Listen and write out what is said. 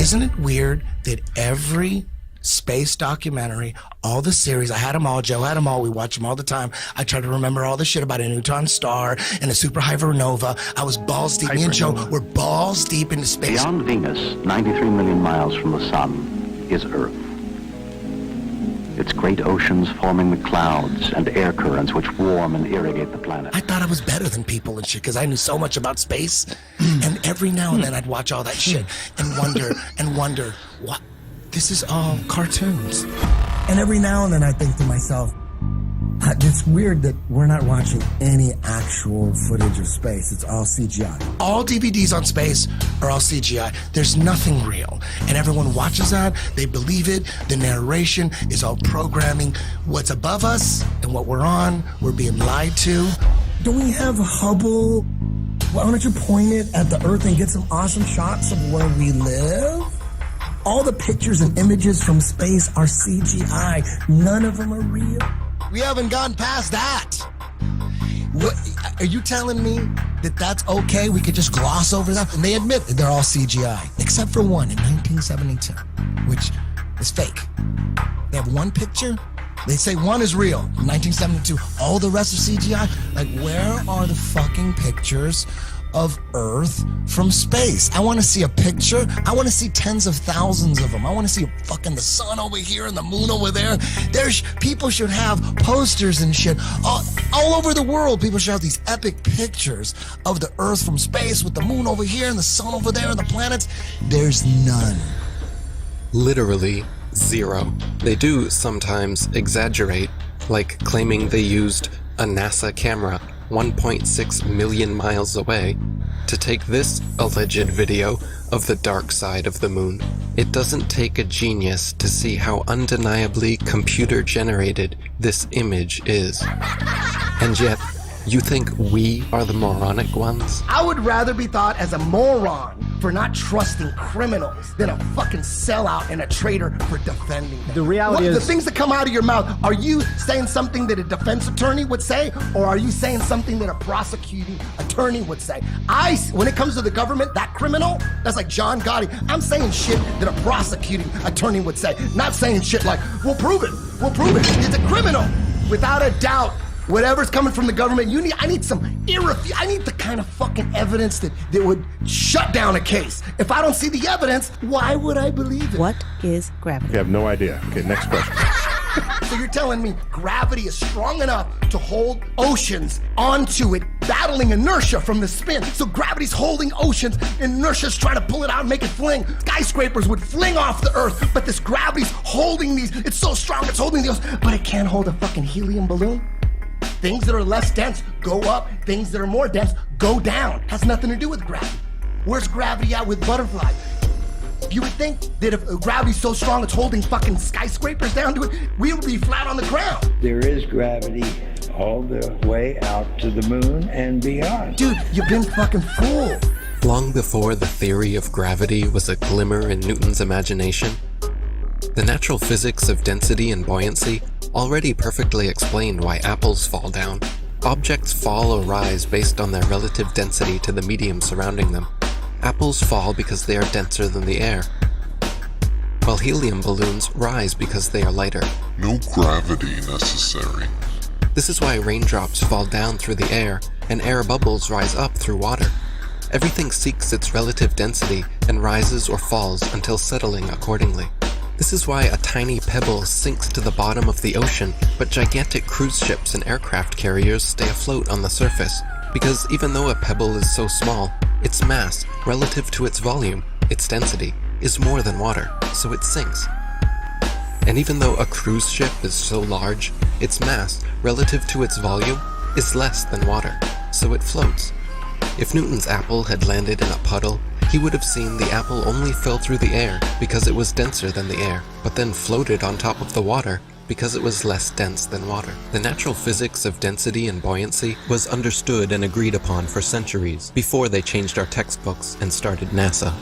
Isn't it weird that every space documentary, all the series, I had them all, Joe had them all, we watch them all the time. I try to remember all the shit about a neutron star and a super hypernova. I was balls deep. Me and Joe were balls deep into space. Beyond Venus, 93 million miles from the sun, is Earth. Its great oceans forming the clouds and air currents which warm and irrigate the planet. I thought I was better than people and shit because I knew so much about space. And every now and then I'd watch all that shit and wonder, what? This is all cartoons. And every now and then I think to myself, it's weird that we're not watching any actual footage of space. It's all CGI. All DVDs on space are all CGI. There's nothing real. And everyone watches that, they believe it. The narration is all programming. What's above us and what we're on, we're being lied to. Do we have Hubble? Why don't you point it at the Earth and get some awesome shots of where we live? All the pictures and images from space are CGI. None of them are real. We haven't gone past that. What, are you telling me that that's okay? We could just gloss over that? And they admit that they're all CGI, except for one in 1972, which is fake. They have one picture. They say one is real, 1972. All the rest are CGI. Like, where are the fucking pictures of Earth from space? I want to see a picture. I want to see tens of thousands of them. I want to see fucking the sun over here and the moon over there. People should have posters and shit all over the world. People should have these epic pictures of the Earth from space with the moon over here and the sun over there and the planets. There's none. Literally zero. They do sometimes exaggerate, like claiming they used a NASA camera 1.6 million miles away to take this alleged video of the dark side of the moon. It doesn't take a genius to see how undeniably computer-generated this image is. And yet, you think we are the moronic ones? I would rather be thought as a moron for not trusting criminals than a fucking sellout and a traitor for defending them. The reality is... The things that come out of your mouth, are you saying something that a defense attorney would say, or are you saying something that a prosecuting attorney would say? When it comes to the government, that criminal, that's like John Gotti, I'm saying shit that a prosecuting attorney would say, not saying shit like, we'll prove it, it's a criminal. Without a doubt, whatever's coming from the government, I need the kind of fucking evidence that would shut down a case. If I don't see the evidence, why would I believe it? What is gravity? You have no idea. Okay, next question. So you're telling me gravity is strong enough to hold oceans onto it, battling inertia from the spin. So gravity's holding oceans, inertia's trying to pull it out and make it fling. Skyscrapers would fling off the Earth, but this gravity's holding these. It's so strong, it's holding the ocean, but it can't hold a fucking helium balloon. Things that are less dense go up, things that are more dense go down. Has nothing to do with gravity. Where's gravity at with butterflies? You would think that if gravity's so strong it's holding fucking skyscrapers down to it, we would be flat on the ground. There is gravity all the way out to the moon and beyond. Dude, you've been fucking fooled. Long before the theory of gravity was a glimmer in Newton's imagination, the natural physics of density and buoyancy already perfectly explained why apples fall down. Objects fall or rise based on their relative density to the medium surrounding them. Apples fall because they are denser than the air, while helium balloons rise because they are lighter. No gravity necessary. This is why raindrops fall down through the air and air bubbles rise up through water. Everything seeks its relative density and rises or falls until settling accordingly. This is why a tiny pebble sinks to the bottom of the ocean, but gigantic cruise ships and aircraft carriers stay afloat on the surface. Because even though a pebble is so small, its mass, relative to its volume, its density, is more than water, so it sinks. And even though a cruise ship is so large, its mass, relative to its volume, is less than water, so it floats. If Newton's apple had landed in a puddle, he would have seen the apple only fell through the air because it was denser than the air, but then floated on top of the water because it was less dense than water. The natural physics of density and buoyancy was understood and agreed upon for centuries before they changed our textbooks and started NASA.